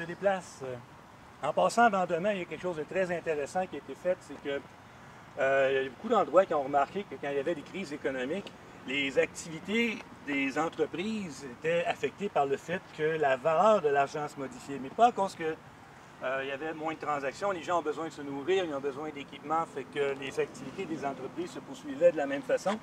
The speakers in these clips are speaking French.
se déplacent. En passant avant demain, il y a quelque chose de très intéressant qui a été fait, c'est que il y a beaucoup d'endroits qui ont remarqué que quand il y avait des crises économiques, les activités des entreprises étaient affectées par le fait que la valeur de l'argent se modifiait, mais pas à cause que il y avait moins de transactions, les gens ont besoin de se nourrir, ils ont besoin d'équipements, fait que les activités des entreprises se poursuivaient de la même façon.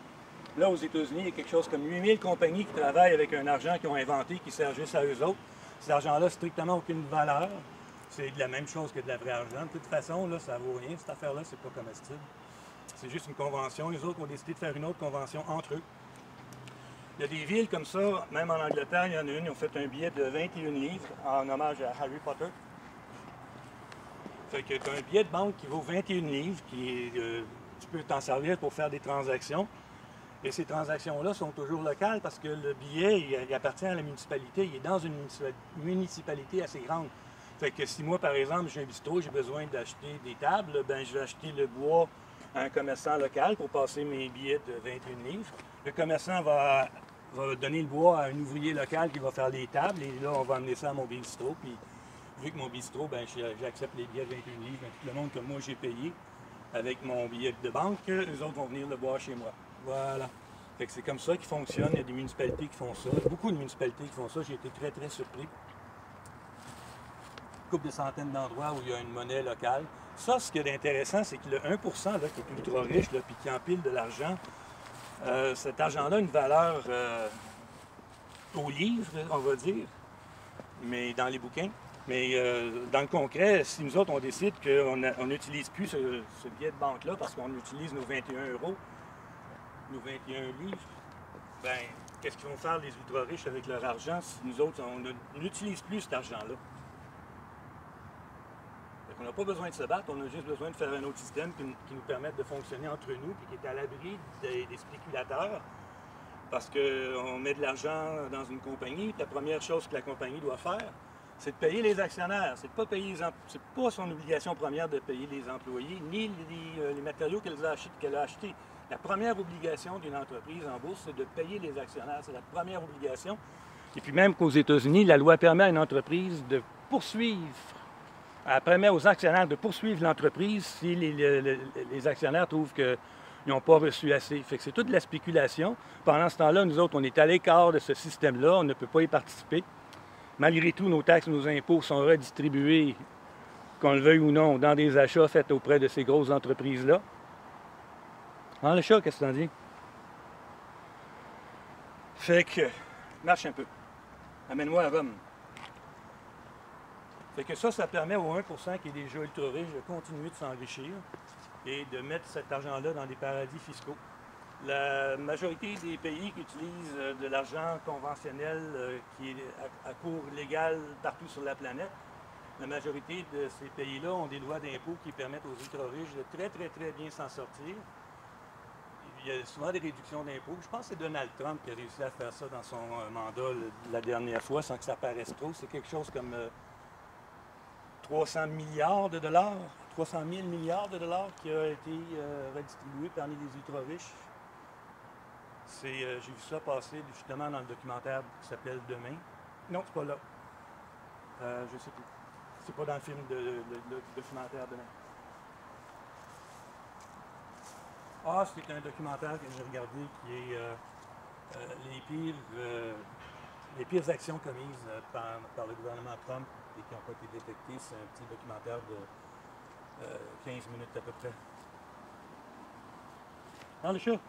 Là, aux États-Unis, il y a quelque chose comme 8000 compagnies qui travaillent avec un argent qu'ils ont inventé, qui sert juste à eux autres. Cet argent-là n'a strictement aucune valeur. C'est de la même chose que de la vraie argent. De toute façon, là, ça ne vaut rien. Cette affaire-là, c'est pas comestible. C'est juste une convention. Les autres ont décidé de faire une autre convention entre eux. Il y a des villes comme ça, même en Angleterre, il y en a une, ils ont fait un billet de 21 livres en hommage à Harry Potter. Fait que tu as un billet de banque qui vaut 21 livres, tu peux t'en servir pour faire des transactions. Et ces transactions-là sont toujours locales parce que le billet, il appartient à la municipalité, il est dans une municipalité assez grande. Fait que si moi, par exemple, j'ai un bistrot, j'ai besoin d'acheter des tables, ben je vais acheter le bois à un commerçant local pour passer mes billets de 21 livres. Le commerçant va donner le bois à un ouvrier local qui va faire les tables et là, on va amener ça à mon bistrot. Puis, vu que mon bistrot, ben, j'accepte les billets de 21 livres, ben, tout le monde que moi j'ai payé avec mon billet de banque, eux autres vont venir le boire chez moi. Voilà. Fait que c'est comme ça qu'ils fonctionnent. Il y a des municipalités qui font ça. Beaucoup de municipalités qui font ça. J'ai été très, très surpris. Une couple de centaines d'endroits où il y a une monnaie locale. Ça, ce qui est intéressant, c'est que le 1% là, qui est ultra riche, là, puis qui empile de l'argent, cet argent-là a une valeur au livre, on va dire, mais dans les bouquins. Mais dans le concret, si nous autres, on décide qu'on n'utilise plus ce billet de banque-là parce qu'on utilise nos 21 euros, nos 21 livres, ben, qu'est-ce qu'ils vont faire les ultra-riches avec leur argent si nous autres, on n'utilise plus cet argent-là? On n'a pas besoin de se battre, on a juste besoin de faire un autre système qui nous permette de fonctionner entre nous et qui est à l'abri des spéculateurs. Parce qu'on met de l'argent dans une compagnie, la première chose que la compagnie doit faire, c'est de payer les actionnaires. C'est pas son obligation première de payer les employés, ni les matériaux qu'elle a achetés. La première obligation d'une entreprise en bourse, c'est de payer les actionnaires. C'est la première obligation. Et puis même qu'aux États-Unis, la loi permet à une entreprise de poursuivre. Elle permet aux actionnaires de poursuivre l'entreprise si les actionnaires trouvent qu'ils n'ont pas reçu assez. Fait que c'est toute de la spéculation. Pendant ce temps-là, nous autres, on est à l'écart de ce système-là. On ne peut pas y participer. Malgré tout, nos taxes, nos impôts sont redistribués, qu'on le veuille ou non, dans des achats faits auprès de ces grosses entreprises-là. Hein, le chat, qu'est-ce que t'en dis? Fait que, marche un peu. Amène-moi à Rome. Fait que ça permet au 1% qui est déjà ultra riche de continuer de s'enrichir et de mettre cet argent-là dans des paradis fiscaux. La majorité des pays qui utilisent de l'argent conventionnel qui est à cours légal partout sur la planète, la majorité de ces pays-là ont des lois d'impôts qui permettent aux ultra-riches de très, très, très bien s'en sortir. Il y a souvent des réductions d'impôts. Je pense que c'est Donald Trump qui a réussi à faire ça dans son mandat la dernière fois sans que ça paraisse trop. C'est quelque chose comme 300 milliards de dollars, 300 000 milliards de dollars qui a été redistribué parmi les ultra-riches. J'ai vu ça passer justement dans le documentaire qui s'appelle Demain. Non, c'est pas là. Je sais plus. C'est pas dans le film de documentaire Demain. Ah, c'est un documentaire que j'ai regardé qui est les pires actions commises par le gouvernement Trump et qui n'ont pas été détectées. C'est un petit documentaire de 15 minutes à peu près. Dans le chat.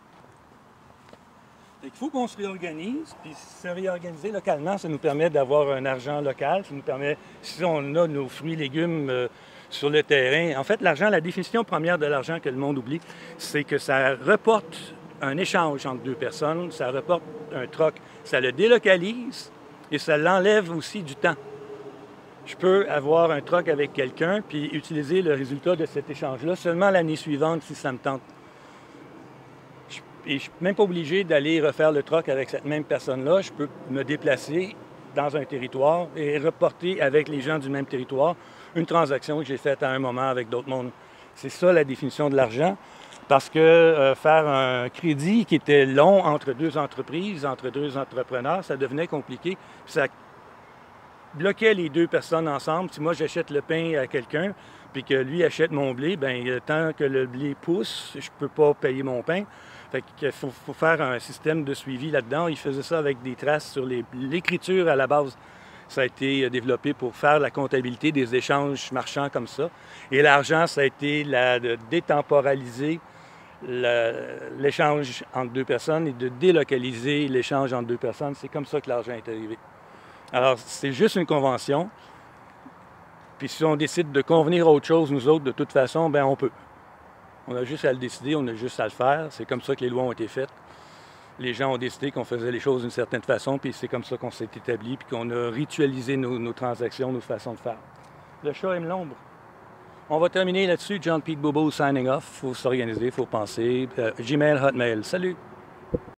Il faut qu'on se réorganise, puis se réorganiser localement, ça nous permet d'avoir un argent local, ça nous permet, si on a nos fruits et légumes sur le terrain. En fait, l'argent, la définition première de l'argent que le monde oublie, c'est que ça reporte un échange entre deux personnes, ça reporte un troc, ça le délocalise et ça l'enlève aussi du temps. Je peux avoir un troc avec quelqu'un puis utiliser le résultat de cet échange-là seulement l'année suivante si ça me tente. Et je ne suis même pas obligé d'aller refaire le troc avec cette même personne-là. Je peux me déplacer dans un territoire et reporter avec les gens du même territoire une transaction que j'ai faite à un moment avec d'autres mondes. C'est ça la définition de l'argent. Parce que faire un crédit qui était long entre deux entreprises, entre deux entrepreneurs, ça devenait compliqué. Puis ça bloquais les deux personnes ensemble. Si moi, j'achète le pain à quelqu'un, puis que lui achète mon blé, bien, tant que le blé pousse, je ne peux pas payer mon pain. Fait qu'il faut faire un système de suivi là-dedans. Il faisait ça avec des traces sur l'écriture à la base. Ça a été développé pour faire la comptabilité des échanges marchands comme ça. Et l'argent, ça a été de détemporaliser l'échange entre deux personnes et de délocaliser l'échange entre deux personnes. C'est comme ça que l'argent est arrivé. Alors, c'est juste une convention. Puis si on décide de convenir à autre chose, nous autres, de toute façon, bien, on peut. On a juste à le décider, on a juste à le faire. C'est comme ça que les lois ont été faites. Les gens ont décidé qu'on faisait les choses d'une certaine façon, puis c'est comme ça qu'on s'est établi, puis qu'on a ritualisé nos transactions, nos façons de faire. Le chat aime l'ombre. On va terminer là-dessus. John Pete Bobo signing off. Il faut s'organiser, il faut penser. Gmail, Hotmail. Salut!